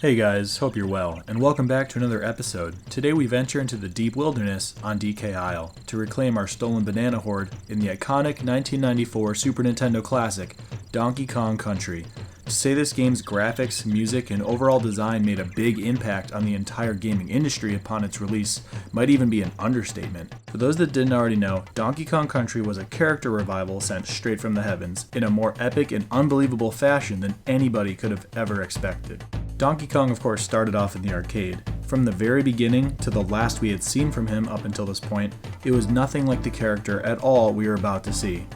Hey guys, hope you're well, and welcome back to another episode. Today we venture into the deep wilderness on DK Isle to reclaim our stolen banana hoard in the iconic 1994 Super Nintendo classic, Donkey Kong Country. To say this game's graphics, music, and overall design made a big impact on the entire gaming industry upon its release might even be an understatement. For those that didn't already know, Donkey Kong Country was a character revival sent straight from the heavens, in a more epic and unbelievable fashion than anybody could have ever expected. Donkey Kong, of course, started off in the arcade. From the very beginning to the last we had seen from him up until this point, it was nothing like the character at all we were about to see.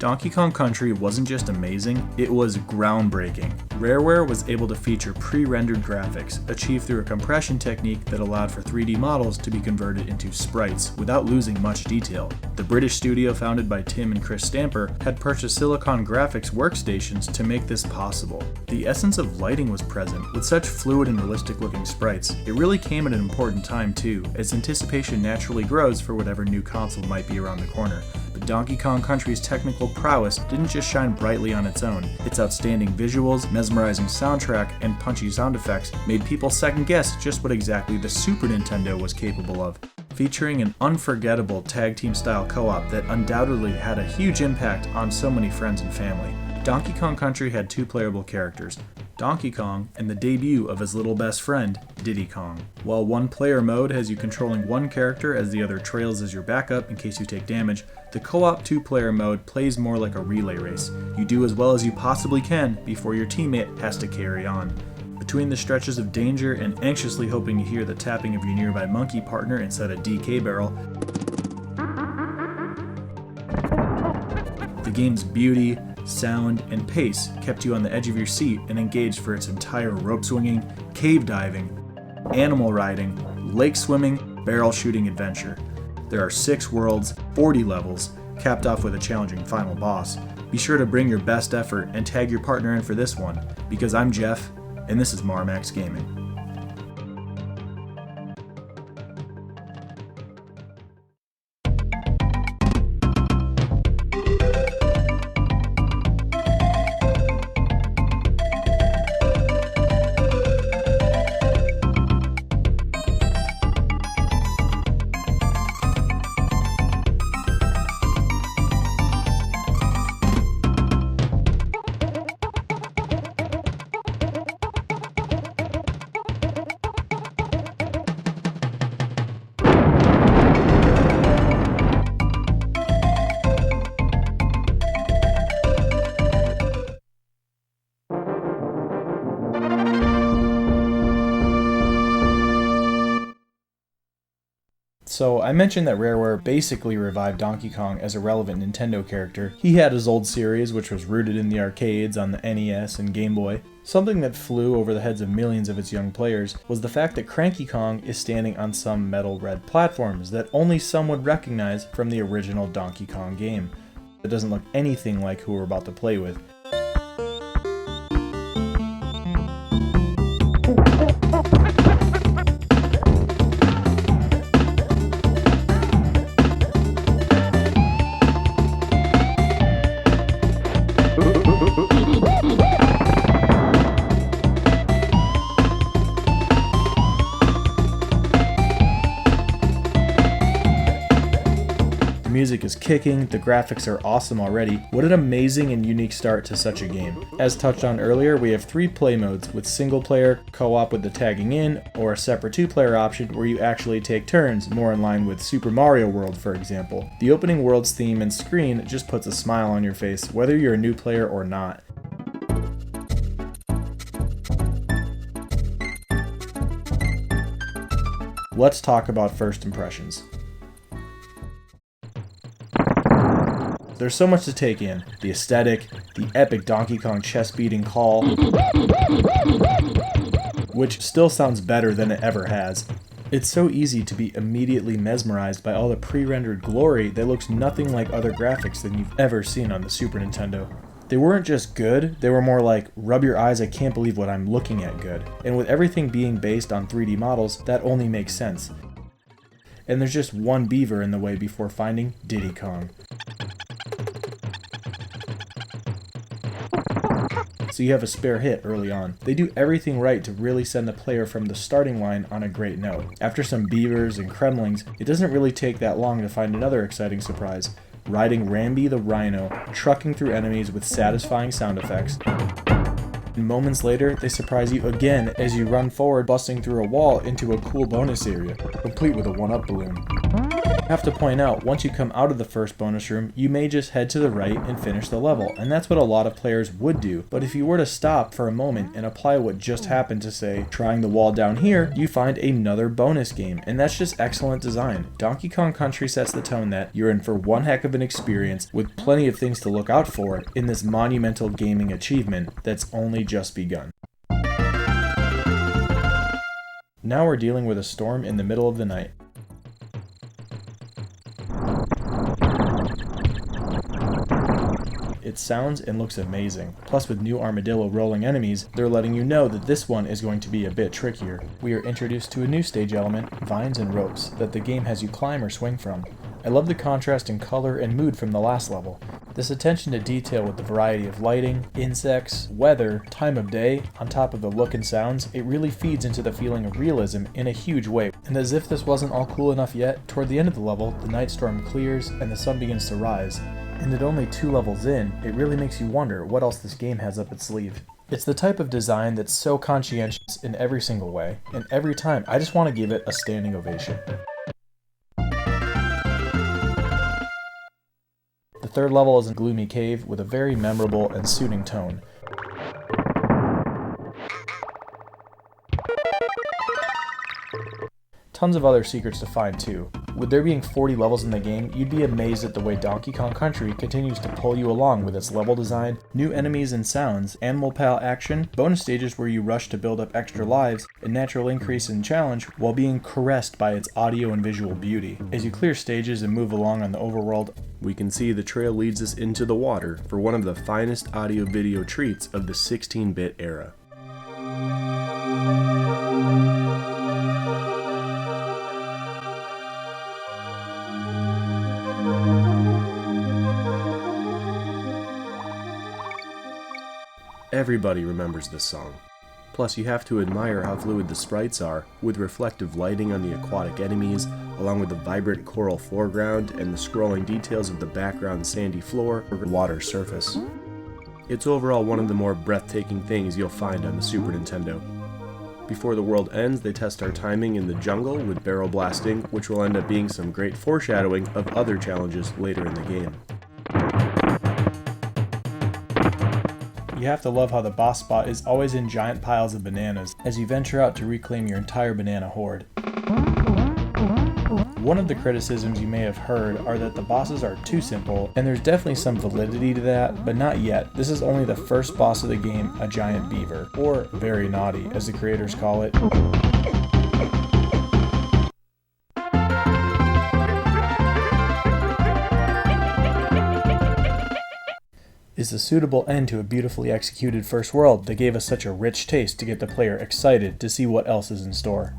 Donkey Kong Country wasn't just amazing, it was groundbreaking. Rareware was able to feature pre-rendered graphics, achieved through a compression technique that allowed for 3D models to be converted into sprites without losing much detail. The British studio founded by Tim and Chris Stamper had purchased Silicon Graphics workstations to make this possible. The essence of lighting was present, with such fluid and realistic looking sprites. It really came at an important time too, as anticipation naturally grows for whatever new console might be around the corner. But Donkey Kong Country's technical prowess didn't just shine brightly on its own. Its outstanding visuals, mesmerizing soundtrack, and punchy sound effects made people second guess just what exactly the Super Nintendo was capable of. Featuring an unforgettable tag team style co-op that undoubtedly had a huge impact on so many friends and family. Donkey Kong Country had two playable characters, Donkey Kong and the debut of his little best friend, Diddy Kong. While one player mode has you controlling one character as the other trails as your backup in case you take damage, the co-op two-player mode plays more like a relay race. You do as well as you possibly can before your teammate has to carry on. Between the stretches of danger and anxiously hoping to hear the tapping of your nearby monkey partner inside a DK barrel, the game's beauty, sound, and pace kept you on the edge of your seat and engaged for its entire rope swinging, cave diving, animal riding, lake swimming, barrel shooting adventure. There are 6 worlds, 40 levels, capped off with a challenging final boss. Be sure to bring your best effort and tag your partner in for this one, because I'm Jeff, and this is MarMax Gaming. So I mentioned that Rareware basically revived Donkey Kong as a relevant Nintendo character. He had his old series, which was rooted in the arcades on the NES and Game Boy. Something that flew over the heads of millions of its young players was the fact that Cranky Kong is standing on some metal red platforms that only some would recognize from the original Donkey Kong game. It doesn't look anything like who we're about to play with. The music is kicking, the graphics are awesome already. What an amazing and unique start to such a game. As touched on earlier, we have 3 play modes, with single player, co-op with the tagging in, or a separate 2-player option where you actually take turns, more in line with Super Mario World for example. The opening world's theme and screen just puts a smile on your face, whether you're a new player or not. Let's talk about first impressions. There's so much to take in. The aesthetic, the epic Donkey Kong chest-beating call, which still sounds better than it ever has. It's so easy to be immediately mesmerized by all the pre-rendered glory that looks nothing like other graphics than you've ever seen on the Super Nintendo. They weren't just good, they were more like, rub your eyes, I can't believe what I'm looking at good. And with everything being based on 3D models, that only makes sense. And there's just one Beaver in the way before finding Diddy Kong. so you have a spare hit early on. They do everything right to really send the player from the starting line on a great note. After some beavers and kremlings, it doesn't really take that long to find another exciting surprise. Riding Ramby the Rhino, trucking through enemies with satisfying sound effects. And moments later, they surprise you again as you run forward, busting through a wall into a cool bonus area, complete with a 1-up balloon. I have to point out, once you come out of the first bonus room, you may just head to the right and finish the level, and that's what a lot of players would do. But if you were to stop for a moment and apply what just happened to, say, trying the wall down here, you find another bonus game, and that's just excellent design. Donkey Kong Country sets the tone that you're in for one heck of an experience with plenty of things to look out for in this monumental gaming achievement that's only just begun. Now we're dealing with a storm in the middle of the night. It sounds and looks amazing. Plus, with new armadillo rolling enemies, they're letting you know that this one is going to be a bit trickier. We are introduced to a new stage element, vines and ropes, that the game has you climb or swing from. I love the contrast in color and mood from the last level. This attention to detail with the variety of lighting, insects, weather, time of day, on top of the look and sounds, it really feeds into the feeling of realism in a huge way. And as if this wasn't all cool enough yet, toward the end of the level, the night storm clears and the sun begins to rise. And at only 2 levels in, it really makes you wonder what else this game has up its sleeve. It's the type of design that's so conscientious in every single way, and every time I just want to give it a standing ovation. The third level is a gloomy cave with a very memorable and soothing tone. Tons of other secrets to find too. With there being 40 levels in the game, you'd be amazed at the way Donkey Kong Country continues to pull you along with its level design, new enemies and sounds, animal pal action, bonus stages where you rush to build up extra lives, a natural increase in challenge while being caressed by its audio and visual beauty. As you clear stages and move along on the overworld, we can see the trail leads us into the water for one of the finest audio-video treats of the 16-bit era. Everybody remembers this song. Plus, you have to admire how fluid the sprites are, with reflective lighting on the aquatic enemies, along with the vibrant coral foreground and the scrolling details of the background sandy floor or water surface. It's overall one of the more breathtaking things you'll find on the Super Nintendo. Before the world ends, they test our timing in the jungle with barrel blasting, which will end up being some great foreshadowing of other challenges later in the game. You have to love how the boss spot is always in giant piles of bananas as you venture out to reclaim your entire banana horde. One of the criticisms you may have heard are that the bosses are too simple, and there's definitely some validity to that, but not yet. This is only the first boss of the game, a giant beaver, or very naughty as the creators call it. Is a suitable end to a beautifully executed first world that gave us such a rich taste to get the player excited to see what else is in store.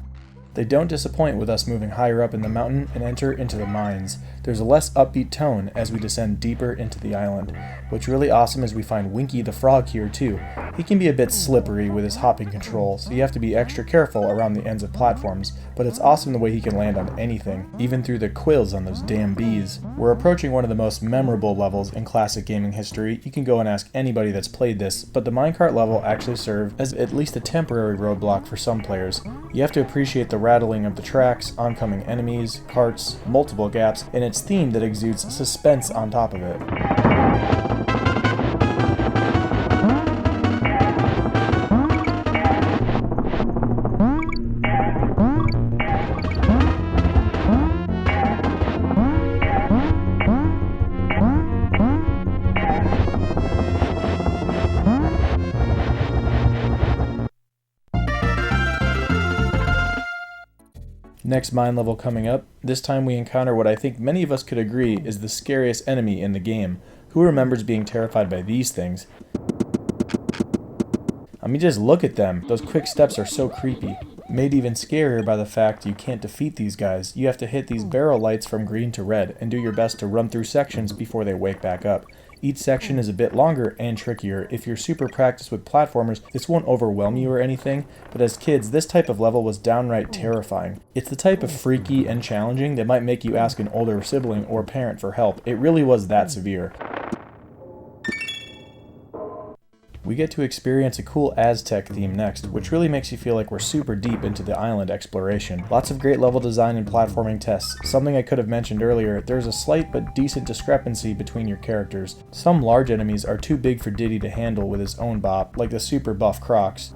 They don't disappoint with us moving higher up in the mountain and enter into the mines. There's a less upbeat tone as we descend deeper into the island. What's really awesome is we find Winky the Frog here too. He can be a bit slippery with his hopping control, so you have to be extra careful around the ends of platforms, but it's awesome the way he can land on anything, even through the quills on those damn bees. We're approaching one of the most memorable levels in classic gaming history. You can go and ask anybody that's played this, but the minecart level actually served as at least a temporary roadblock for some players. You have to appreciate the rattling of the tracks, oncoming enemies, carts, multiple gaps, and its theme that exudes suspense on top of it. Next mine level coming up, this time we encounter what I think many of us could agree is the scariest enemy in the game. Who remembers being terrified by these things? I mean, just look at them. Those quick steps are so creepy. Made even scarier by the fact you can't defeat these guys. You have to hit these barrel lights from green to red and do your best to run through sections before they wake back up. Each section is a bit longer and trickier. If you're super practiced with platformers, this won't overwhelm you or anything, but as kids, this type of level was downright terrifying. It's the type of freaky and challenging that might make you ask an older sibling or parent for help. It really was that severe. We get to experience a cool Aztec theme next, which really makes you feel like we're super deep into the island exploration. Lots of great level design and platforming tests. Something I could have mentioned earlier, there's a slight but decent discrepancy between your characters. Some large enemies are too big for Diddy to handle with his own bop, like the super buff Crocs.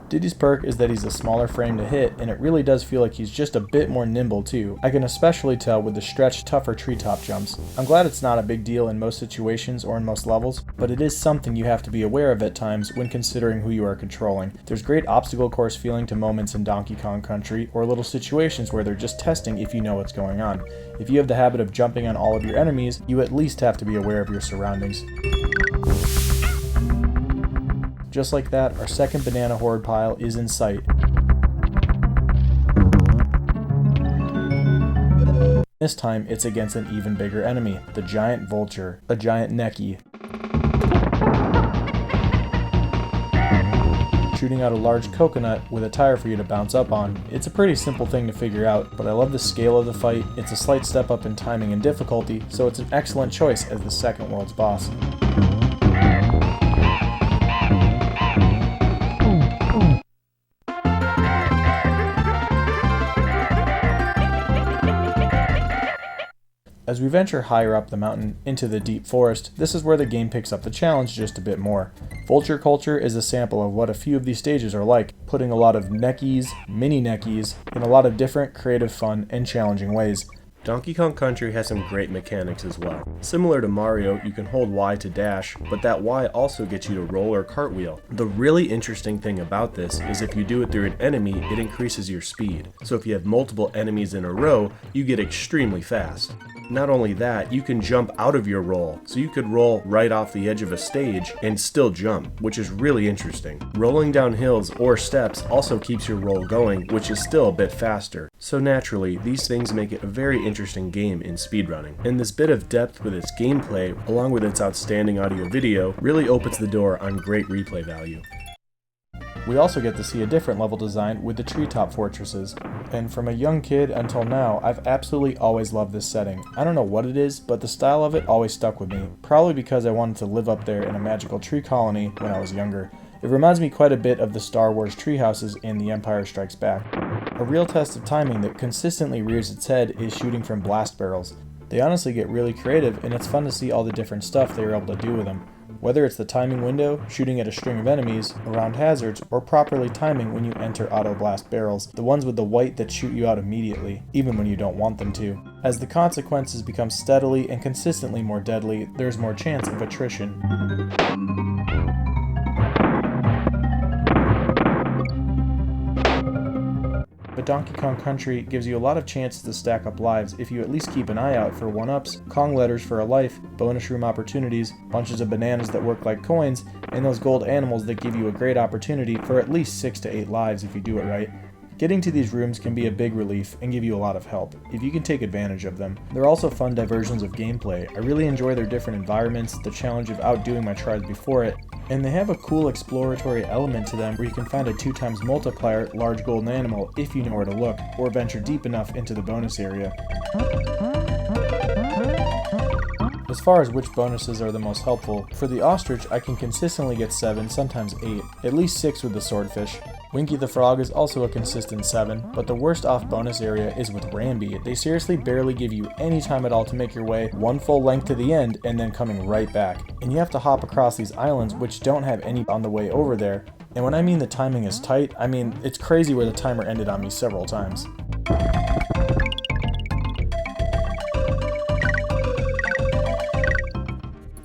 Diddy's perk is that he's a smaller frame to hit, and it really does feel like he's just a bit more nimble too. I can especially tell with the stretched, tougher treetop jumps. I'm glad it's not a big deal in most situations or in most levels, but it is something you have to be aware of at times when considering who you are controlling. There's great obstacle course feeling to moments in Donkey Kong Country, or little situations where they're just testing if you know what's going on. If you have the habit of jumping on all of your enemies, you at least have to be aware of your surroundings. Just like that, our second banana horde pile is in sight. This time, it's against an even bigger enemy, the giant vulture, a giant necky. Shooting out a large coconut with a tire for you to bounce up on. It's a pretty simple thing to figure out, but I love the scale of the fight. It's a slight step up in timing and difficulty, so it's an excellent choice as the second world's boss. As we venture higher up the mountain into the deep forest, this is where the game picks up the challenge just a bit more. Vulture Culture is a sample of what a few of these stages are like, putting a lot of neckies, mini neckies, in a lot of different creative, fun, and challenging ways. Donkey Kong Country has some great mechanics as well. Similar to Mario, you can hold Y to dash, but that Y also gets you to roll or cartwheel. The really interesting thing about this is if you do it through an enemy, it increases your speed. So if you have multiple enemies in a row, you get extremely fast. Not only that, you can jump out of your roll, so you could roll right off the edge of a stage and still jump, which is really interesting. Rolling down hills or steps also keeps your roll going, which is still a bit faster. So naturally, these things make it a very interesting game in speedrunning. And this bit of depth with its gameplay, along with its outstanding audio-video, really opens the door on great replay value. We also get to see a different level design with the treetop fortresses, and from a young kid until now, I've absolutely always loved this setting. I don't know what it is, but the style of it always stuck with me, probably because I wanted to live up there in a magical tree colony when I was younger. It reminds me quite a bit of the Star Wars tree houses in The Empire Strikes Back. A real test of timing that consistently rears its head is shooting from blast barrels. They honestly get really creative, and it's fun to see all the different stuff they were able to do with them. Whether it's the timing window, shooting at a string of enemies, around hazards, or properly timing when you enter auto blast barrels, the ones with the white that shoot you out immediately, even when you don't want them to. As the consequences become steadily and consistently more deadly, there's more chance of attrition. But Donkey Kong Country gives you a lot of chances to stack up lives if you at least keep an eye out for 1-ups, Kong letters for a life, bonus room opportunities, bunches of bananas that work like coins, and those gold animals that give you a great opportunity for at least 6 to 8 lives if you do it right. Getting to these rooms can be a big relief and give you a lot of help, if you can take advantage of them. They're also fun diversions of gameplay. I really enjoy their different environments, the challenge of outdoing my tries before it, and they have a cool exploratory element to them where you can find a 2x multiplier large golden animal if you know where to look, or venture deep enough into the bonus area. As far as which bonuses are the most helpful, for the ostrich I can consistently get 7, sometimes 8, at least 6 with the swordfish. Winky the Frog is also a consistent 7, but the worst off bonus area is with Rambi. They seriously barely give you any time at all to make your way one full length to the end and then coming right back. And you have to hop across these islands which don't have any on the way over there. And when I mean the timing is tight, I mean it's crazy where the timer ended on me several times.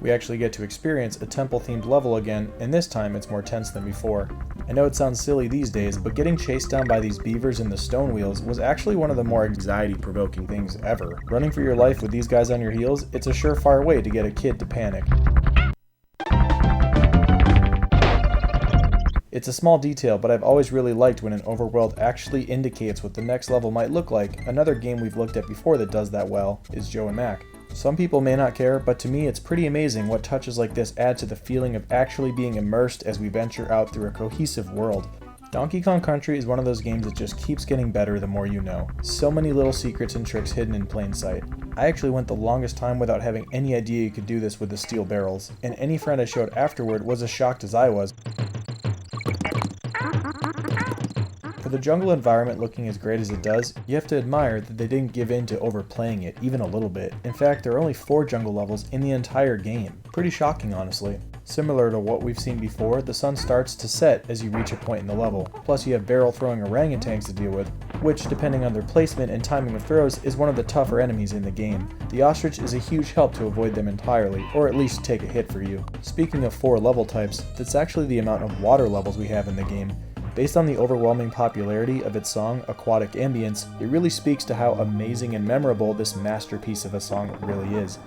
We actually get to experience a temple-themed level again, and this time it's more tense than before. I know it sounds silly these days, but getting chased down by these beavers in the stone wheels was actually one of the more anxiety-provoking things ever. Running for your life with these guys on your heels, it's a surefire way to get a kid to panic. It's a small detail, but I've always really liked when an overworld actually indicates what the next level might look like. Another game we've looked at before that does that well is Joe and Mac. Some people may not care, but to me it's pretty amazing what touches like this add to the feeling of actually being immersed as we venture out through a cohesive world. Donkey Kong Country is one of those games that just keeps getting better the more you know. So many little secrets and tricks hidden in plain sight. I actually went the longest time without having any idea you could do this with the steel barrels, and any friend I showed afterward was as shocked as I was. For the jungle environment looking as great as it does, you have to admire that they didn't give in to overplaying it even a little bit. In fact, there are only 4 jungle levels in the entire game. Pretty shocking, honestly. Similar to what we've seen before, the sun starts to set as you reach a point in the level. Plus you have barrel-throwing orangutans to deal with, which, depending on their placement and timing of throws, is one of the tougher enemies in the game. The ostrich is a huge help to avoid them entirely, or at least take a hit for you. Speaking of 4 level types, that's actually the amount of water levels we have in the game. Based on the overwhelming popularity of its song, Aquatic Ambience, it really speaks to how amazing and memorable this masterpiece of a song really is.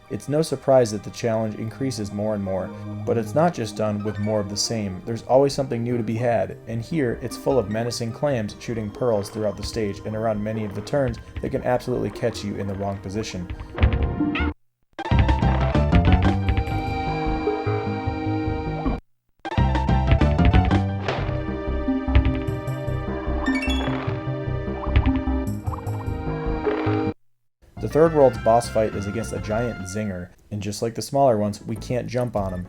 It's no surprise that the challenge increases more and more, but it's not just done with more of the same. There's always something new to be had, and here it's full of menacing clams shooting pearls throughout the stage and around many of the turns that can absolutely catch you in the wrong position. The third world's boss fight is against a giant zinger, and just like the smaller ones, we can't jump on him.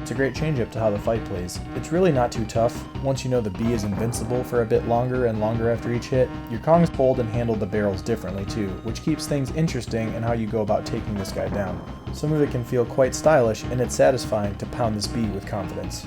It's a great change-up to how the fight plays. It's really not too tough. Once you know the bee is invincible for a bit longer and longer after each hit, your Kongs fold and handle the barrels differently too, which keeps things interesting in how you go about taking this guy down. Some of it can feel quite stylish, and it's satisfying to pound this bee with confidence.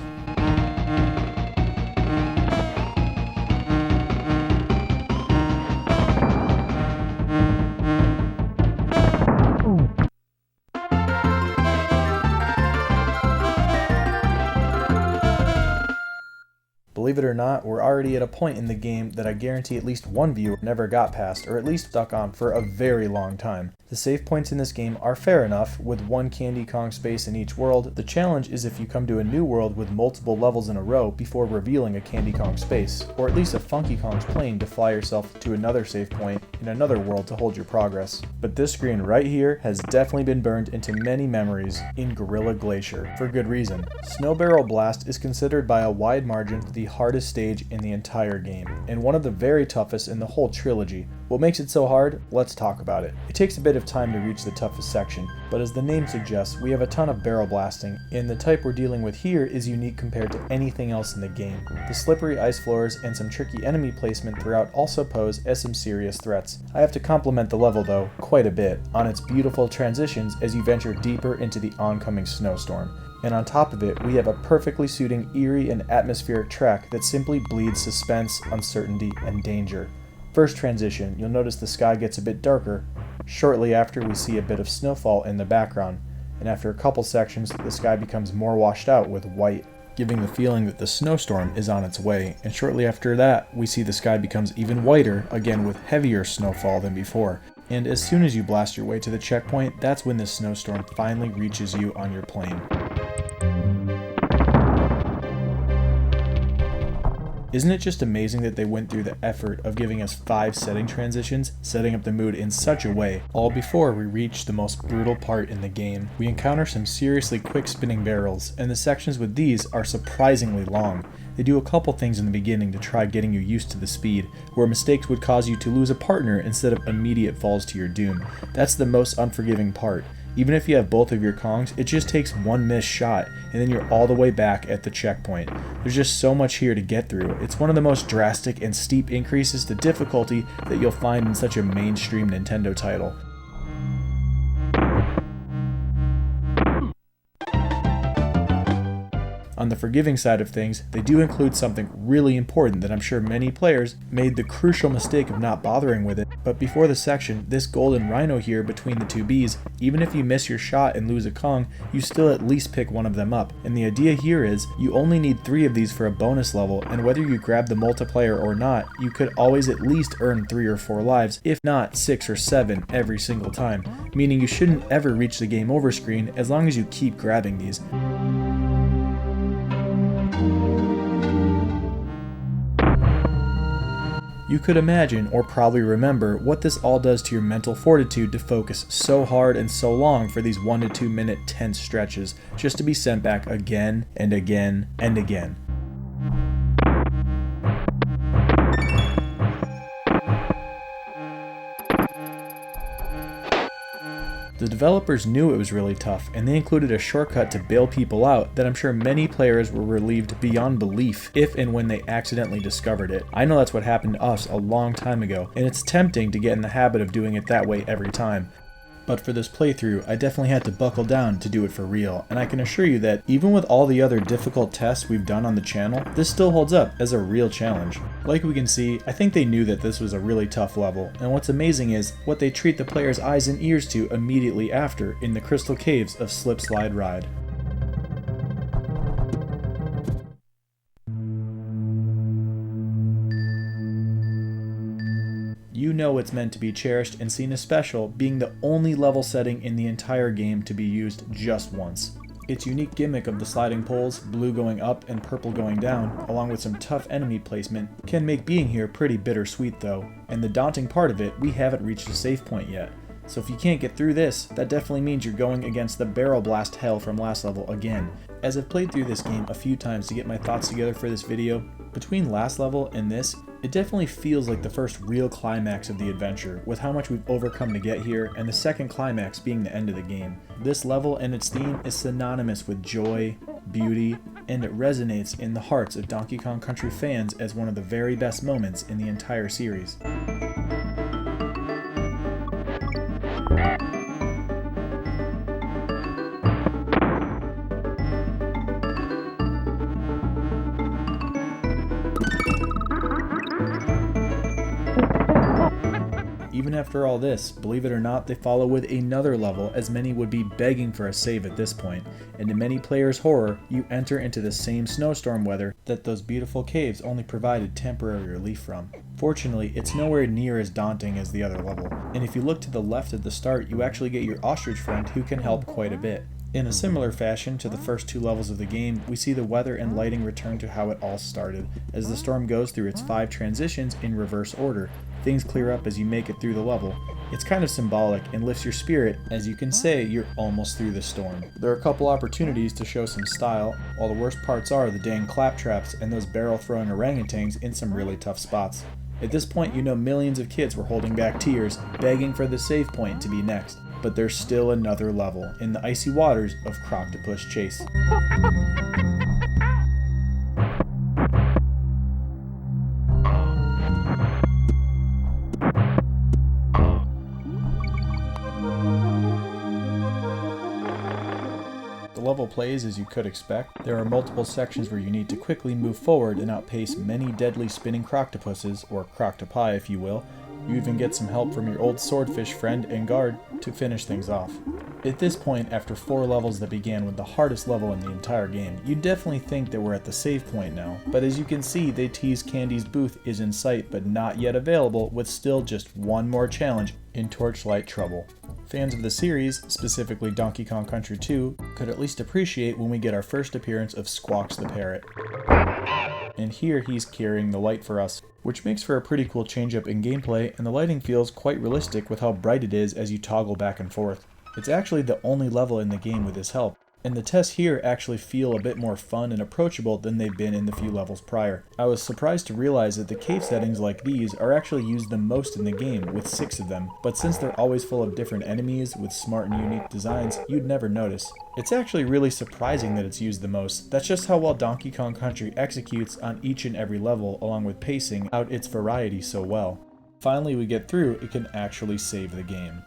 Believe it or not, we're already at a point in the game that I guarantee at least one viewer never got past, or at least stuck on for a very long time. The save points in this game are fair enough, with 1 Candy Kong space in each world. The challenge is if you come to a new world with multiple levels in a row before revealing a Candy Kong space, or at least a Funky Kong's plane to fly yourself to another save point in another world to hold your progress. But this screen right here has definitely been burned into many memories in Gorilla Glacier, for good reason. Snow Barrel Blast is considered by a wide margin the hardest stage in the entire game, and one of the very toughest in the whole trilogy. What makes it so hard? Let's talk about it. It takes a bit of time to reach the toughest section, but as the name suggests, we have a ton of barrel blasting, and the type we're dealing with here is unique compared to anything else in the game. The slippery ice floors and some tricky enemy placement throughout also pose as some serious threats. I have to compliment the level though, quite a bit, on its beautiful transitions as you venture deeper into the oncoming snowstorm. And on top of it, we have a perfectly suiting eerie and atmospheric track that simply bleeds suspense, uncertainty, and danger. First transition, you'll notice the sky gets a bit darker. Shortly after, we see a bit of snowfall in the background, and after a couple sections, the sky becomes more washed out with white, giving the feeling that the snowstorm is on its way, and shortly after that, we see the sky becomes even whiter, again with heavier snowfall than before. And as soon as you blast your way to the checkpoint, that's when this snowstorm finally reaches you on your plane. Isn't it just amazing that they went through the effort of giving us 5 setting transitions, setting up the mood in such a way, all before we reach the most brutal part in the game. We encounter some seriously quick spinning barrels, and the sections with these are surprisingly long. They do a couple things in the beginning to try getting you used to the speed, where mistakes would cause you to lose a partner instead of immediate falls to your doom. That's the most unforgiving part. Even if you have both of your Kongs, it just takes one missed shot, and then you're all the way back at the checkpoint. There's just so much here to get through. It's one of the most drastic and steep increases to difficulty that you'll find in such a mainstream Nintendo title. On the forgiving side of things, they do include something really important that I'm sure many players made the crucial mistake of not bothering with it, But before the section, this golden rhino here between the two bees, even if you miss your shot and lose a Kong, you still at least pick one of them up. And the idea here is, you only need 3 of these for a bonus level, and whether you grab the multiplayer or not, you could always at least earn 3 or 4 lives, if not 6 or 7 every single time, meaning you shouldn't ever reach the game over screen as long as you keep grabbing these. You could imagine, or probably remember, what this all does to your mental fortitude to focus so hard and so long for these 1 to 2 minute tense stretches, just to be sent back again and again and again. The developers knew it was really tough, and they included a shortcut to bail people out that I'm sure many players were relieved beyond belief if and when they accidentally discovered it. I know that's what happened to us a long time ago, and it's tempting to get in the habit of doing it that way every time. But for this playthrough, I definitely had to buckle down to do it for real, and I can assure you that even with all the other difficult tests we've done on the channel, this still holds up as a real challenge. Like we can see, I think they knew that this was a really tough level, and what's amazing is what they treat the player's eyes and ears to immediately after in the crystal caves of Slip Slide Ride. You know it's meant to be cherished and seen as special, being the only level setting in the entire game to be used just once. Its unique gimmick of the sliding poles, blue going up and purple going down, along with some tough enemy placement, can make being here pretty bittersweet though, and the daunting part of it, we haven't reached a save point yet. So if you can't get through this, that definitely means you're going against the barrel blast hell from last level again. As I've played through this game a few times to get my thoughts together for this video, between last level and this, it definitely feels like the first real climax of the adventure, with how much we've overcome to get here, and the second climax being the end of the game. This level and its theme is synonymous with joy, beauty, and it resonates in the hearts of Donkey Kong Country fans as one of the very best moments in the entire series. Even after all this, believe it or not, they follow with another level, as many would be begging for a save at this point, and to many players' horror, you enter into the same snowstorm weather that those beautiful caves only provided temporary relief from. Fortunately, it's nowhere near as daunting as the other level, and if you look to the left at the start, you actually get your ostrich friend who can help quite a bit. In a similar fashion to the first 2 levels of the game, we see the weather and lighting return to how it all started. As the storm goes through its 5 transitions in reverse order, things clear up as you make it through the level. It's kind of symbolic and lifts your spirit as you can say you're almost through the storm. There are a couple opportunities to show some style, while the worst parts are the dang claptraps and those barrel throwing orangutans in some really tough spots. At this point, you know millions of kids were holding back tears, begging for the save point to be next. But there's still another level in the icy waters of Croctopus Chase. The level plays as you could expect. There are multiple sections where you need to quickly move forward and outpace many deadly spinning croctopuses, or croctopi if you will. You even get some help from your old swordfish friend and guard to finish things off. At this point, after 4 levels that began with the hardest level in the entire game, you definitely think that we're at the save point now, but as you can see, they tease Candy's booth is in sight but not yet available, with still just one more challenge in Torchlight Trouble. Fans of the series, specifically Donkey Kong Country 2, could at least appreciate when we get our first appearance of Squawks the Parrot. And here he's carrying the light for us, which makes for a pretty cool change-up in gameplay, and the lighting feels quite realistic with how bright it is as you toggle back and forth. It's actually the only level in the game with this help, and the tests here actually feel a bit more fun and approachable than they've been in the few levels prior. I was surprised to realize that the cave settings like these are actually used the most in the game, with 6 of them, but since they're always full of different enemies with smart and unique designs, you'd never notice. It's actually really surprising that it's used the most. That's just how well Donkey Kong Country executes on each and every level, along with pacing out its variety so well. Finally we get through, it can actually save the game.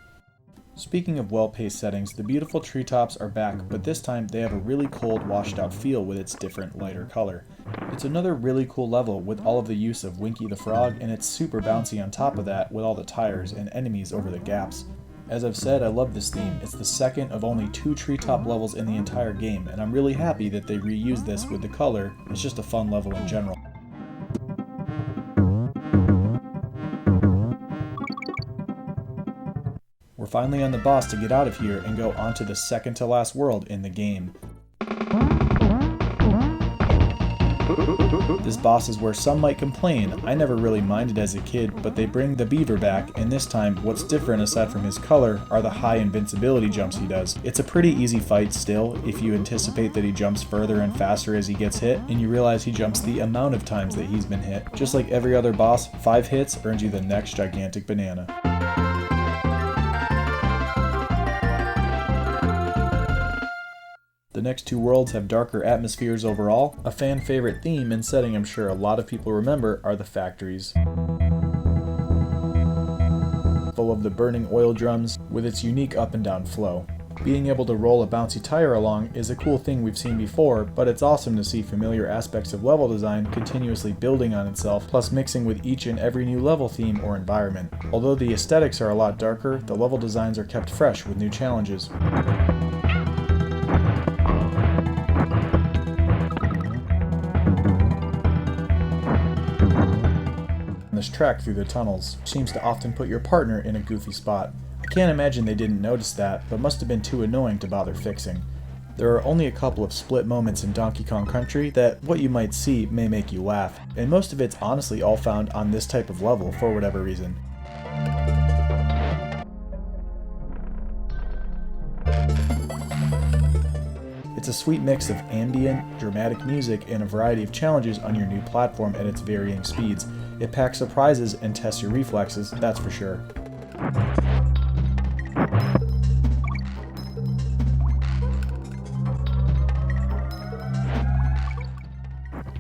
Speaking of well-paced settings, the beautiful treetops are back, but this time they have a really cold, washed-out feel with its different, lighter color. It's another really cool level with all of the use of Winky the Frog, and it's super bouncy on top of that with all the tires and enemies over the gaps. As I've said, I love this theme. It's the second of only 2 treetop levels in the entire game, and I'm really happy that they reused this with the color. It's just a fun level in general. We're finally on the boss to get out of here and go on to the second to last world in the game. This boss is where some might complain. I never really minded as a kid, but they bring the Beaver back, and this time what's different aside from his color are the high invincibility jumps he does. It's a pretty easy fight still if you anticipate that he jumps further and faster as he gets hit, and you realize he jumps the amount of times that he's been hit. Just like every other boss, 5 hits earns you the next gigantic banana. The next 2 worlds have darker atmospheres overall. A fan favorite theme and setting I'm sure a lot of people remember are the factories. Full of the burning oil drums with its unique up and down flow. Being able to roll a bouncy tire along is a cool thing we've seen before, but it's awesome to see familiar aspects of level design continuously building on itself, plus mixing with each and every new level theme or environment. Although the aesthetics are a lot darker, the level designs are kept fresh with new challenges. This track through the tunnels seems to often put your partner in a goofy spot. I can't imagine they didn't notice that, but must have been too annoying to bother fixing. There are only a couple of split moments in Donkey Kong Country that what you might see may make you laugh, and most of it's honestly all found on this type of level for whatever reason. It's a sweet mix of ambient, dramatic music and a variety of challenges on your new platform at its varying speeds. It packs surprises and tests your reflexes, that's for sure.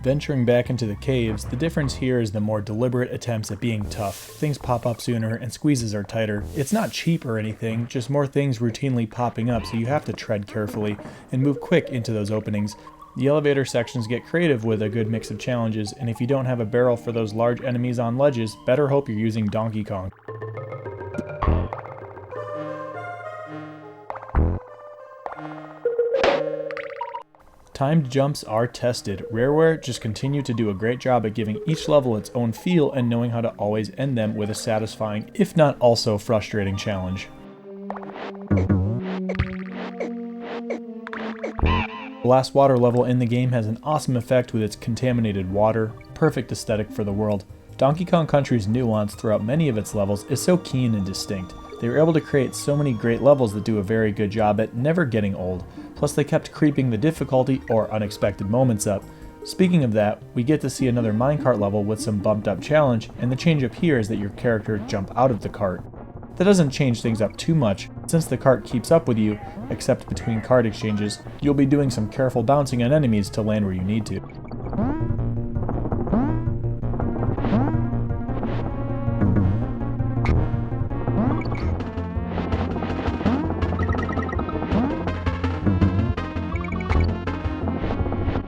Venturing back into the caves, the difference here is the more deliberate attempts at being tough. Things pop up sooner and squeezes are tighter. It's not cheap or anything, just more things routinely popping up, so you have to tread carefully and move quick into those openings. The elevator sections get creative with a good mix of challenges, and if you don't have a barrel for those large enemies on ledges, better hope you're using Donkey Kong. Timed jumps are tested. Rareware just continue to do a great job at giving each level its own feel and knowing how to always end them with a satisfying, if not also frustrating challenge. The last water level in the game has an awesome effect with its contaminated water, perfect aesthetic for the world. Donkey Kong Country's nuance throughout many of its levels is so keen and distinct. They were able to create so many great levels that do a very good job at never getting old, plus they kept creeping the difficulty or unexpected moments up. Speaking of that, we get to see another minecart level with some bumped up challenge, and the change up here is that your character jump out of the cart. That doesn't change things up too much, since the cart keeps up with you, except between cart exchanges, you'll be doing some careful bouncing on enemies to land where you need to.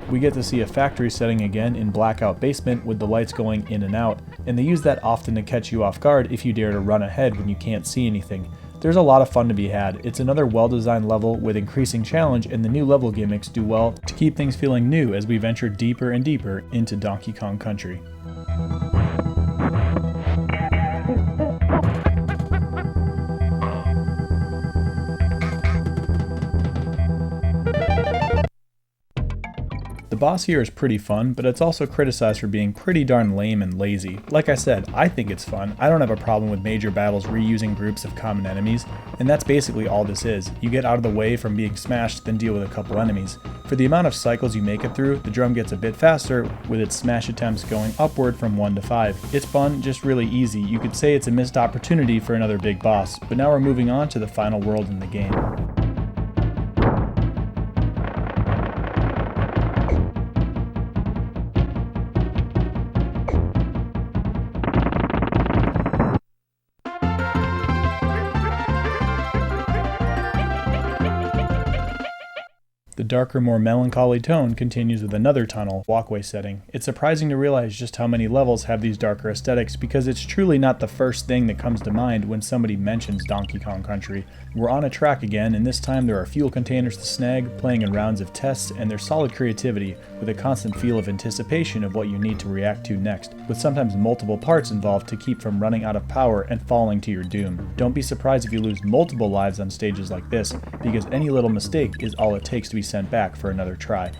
We get to see a factory setting again in Blackout Basement with the lights going in and out, and they use that often to catch you off guard if you dare to run ahead when you can't see anything. There's a lot of fun to be had. It's another well-designed level with increasing challenge, and the new level gimmicks do well to keep things feeling new as we venture deeper and deeper into Donkey Kong Country. The boss here is pretty fun, but it's also criticized for being pretty darn lame and lazy. Like I said, I think it's fun. I don't have a problem with major battles reusing groups of common enemies, and that's basically all this is. You get out of the way from being smashed, then deal with a couple enemies. For the amount of cycles you make it through, the drum gets a bit faster, with its smash attempts going upward from 1 to 5. It's fun, just really easy. You could say it's a missed opportunity for another big boss, but now we're moving on to the final world in the game. The darker, more melancholy tone continues with another tunnel walkway setting. It's surprising to realize just how many levels have these darker aesthetics because it's truly not the first thing that comes to mind when somebody mentions Donkey Kong Country. We're on a track again, and this time there are fuel containers to snag, playing in rounds of tests, and there's solid creativity with a constant feel of anticipation of what you need to react to next, with sometimes multiple parts involved to keep from running out of power and falling to your doom. Don't be surprised if you lose multiple lives on stages like this, because any little mistake is all it takes to be sent back for another try.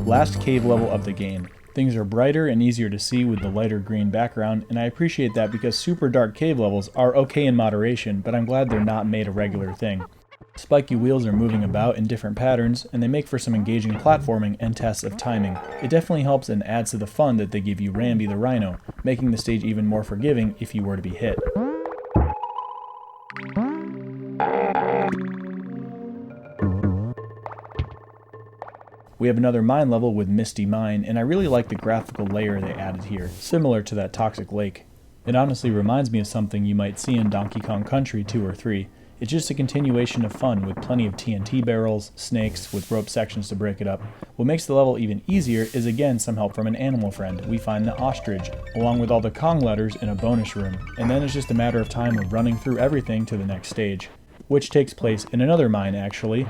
Last cave level of the game. Things are brighter and easier to see with the lighter green background, and I appreciate that because super dark cave levels are okay in moderation, but I'm glad they're not made a regular thing. Spiky Wheels are moving about in different patterns, and they make for some engaging platforming and tests of timing. It definitely helps and adds to the fun that they give you Rambi the Rhino, making the stage even more forgiving if you were to be hit. We have another mine level with Misty Mine, and I really like the graphical layer they added here, similar to that toxic lake. It honestly reminds me of something you might see in Donkey Kong Country 2 or 3. It's just a continuation of fun with plenty of TNT barrels, snakes, with rope sections to break it up. What makes the level even easier is again some help from an animal friend. We find the ostrich, along with all the Kong letters in a bonus room, and then it's just a matter of time of running through everything to the next stage, which takes place in another mine actually.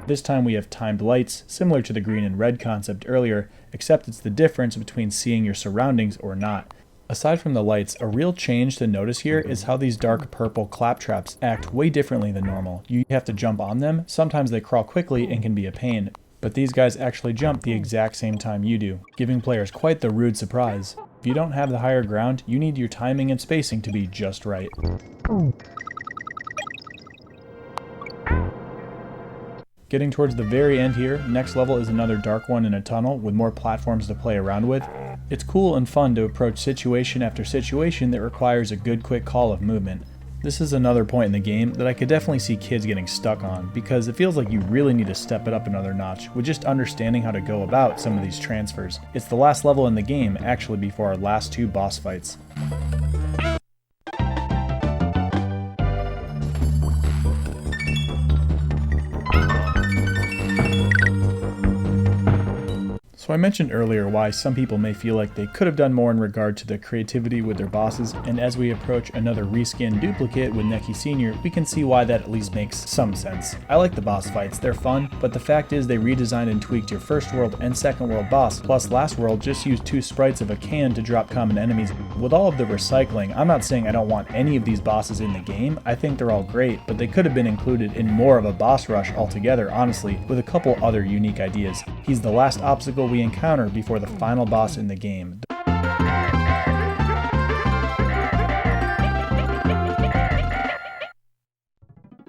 This time we have timed lights, similar to the green and red concept earlier, except it's the difference between seeing your surroundings or not. Aside from the lights, a real change to notice here is how these dark purple claptraps act way differently than normal. You have to jump on them, sometimes they crawl quickly and can be a pain, but these guys actually jump the exact same time you do, giving players quite the rude surprise. If you don't have the higher ground, you need your timing and spacing to be just right. Getting towards the very end here, next level is another dark one in a tunnel with more platforms to play around with. It's cool and fun to approach situation after situation that requires a good quick call of movement. This is another point in the game that I could definitely see kids getting stuck on, because it feels like you really need to step it up another notch with just understanding how to go about some of these transfers. It's the last level in the game, actually before our last two boss fights. So I mentioned earlier why some people may feel like they could have done more in regard to the creativity with their bosses, and as we approach another reskin duplicate with Neki Sr., we can see why that at least makes some sense. I like the boss fights, they're fun, but the fact is they redesigned and tweaked your first world and second world boss, plus last world just used 2 sprites of a can to drop common enemies. With all of the recycling, I'm not saying I don't want any of these bosses in the game, I think they're all great, but they could have been included in more of a boss rush altogether, honestly, with a couple other unique ideas. He's the last obstacle we encounter before the final boss in the game.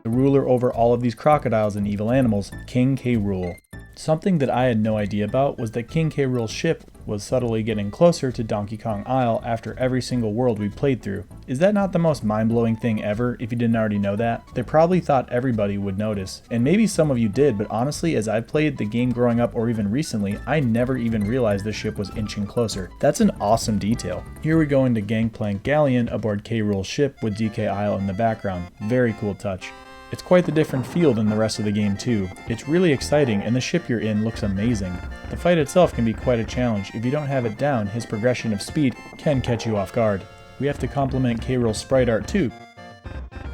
The ruler over all of these crocodiles and evil animals, King K Rool. Something that I had no idea about was that King K Rool's ship was subtly getting closer to Donkey Kong Isle after every single world we played through. Is that not the most mind-blowing thing ever, if you didn't already know that? They probably thought everybody would notice, and maybe some of you did, but honestly, as I've played the game growing up or even recently, I never even realized the ship was inching closer. That's an awesome detail. Here we go into Gangplank Galleon aboard K Rool's ship with DK Isle in the background. Very cool touch. It's quite the different feel than the rest of the game too. It's really exciting and the ship you're in looks amazing. The fight itself can be quite a challenge. If you don't have it down, his progression of speed can catch you off guard. We have to compliment K Rool's sprite art too.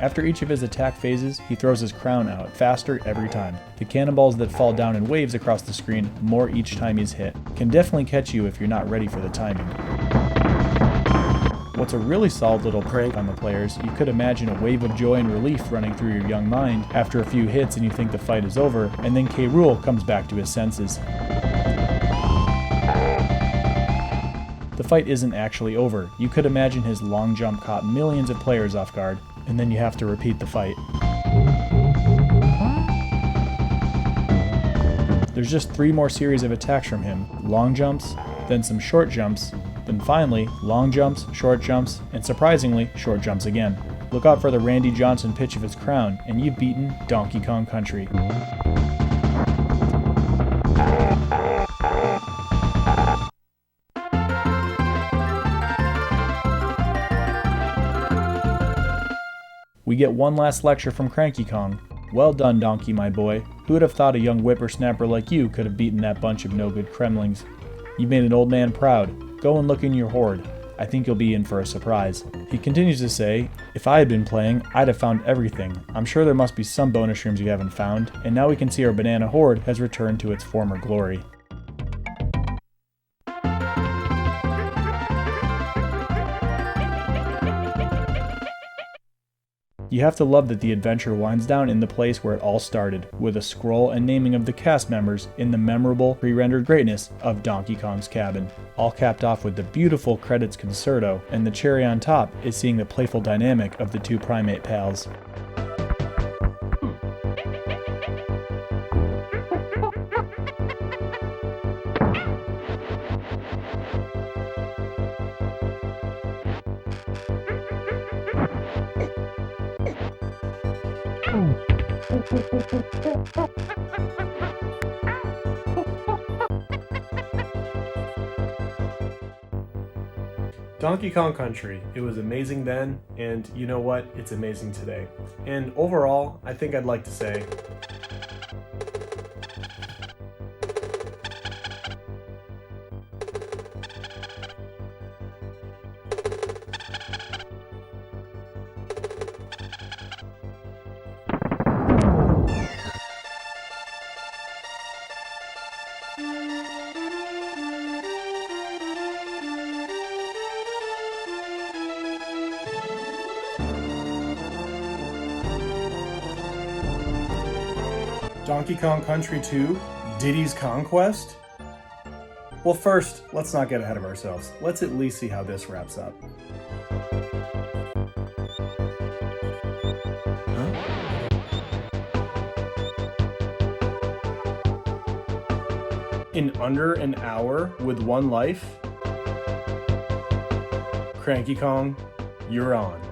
After each of his attack phases, he throws his crown out, faster every time. The cannonballs that fall down in waves across the screen, more each time he's hit, can definitely catch you if you're not ready for the timing. What's a really solid little prank on the players, you could imagine a wave of joy and relief running through your young mind after a few hits and you think the fight is over, and then K Rool comes back to his senses. The fight isn't actually over. You could imagine his long jump caught millions of players off guard, and then you have to repeat the fight. There's just 3 more series of attacks from him. Long jumps, then some short jumps, Then finally, long jumps, short jumps, and surprisingly, short jumps again. Look out for the Randy Johnson pitch of his crown, and you've beaten Donkey Kong Country. We get one last lecture from Cranky Kong. Well done, Donkey, my boy. Who would have thought a young whippersnapper like you could have beaten that bunch of no-good Kremlings? You've made an old man proud. Go and look in your hoard. I think you'll be in for a surprise. He continues to say, if I had been playing, I'd have found everything. I'm sure there must be some bonus rooms you haven't found, and now we can see our banana hoard has returned to its former glory. You have to love that the adventure winds down in the place where it all started, with a scroll and naming of the cast members in the memorable pre-rendered greatness of Donkey Kong's cabin. All capped off with the beautiful credits concerto, and the cherry on top is seeing the playful dynamic of the two primate pals. Donkey Kong Country. It was amazing then, and you know what? It's amazing today. And overall, I think I'd like to say, Donkey Kong Country 2, Diddy's Conquest? Well, first, let's not get ahead of ourselves. Let's at least see how this wraps up. In under an hour with one life? Cranky Kong, you're on.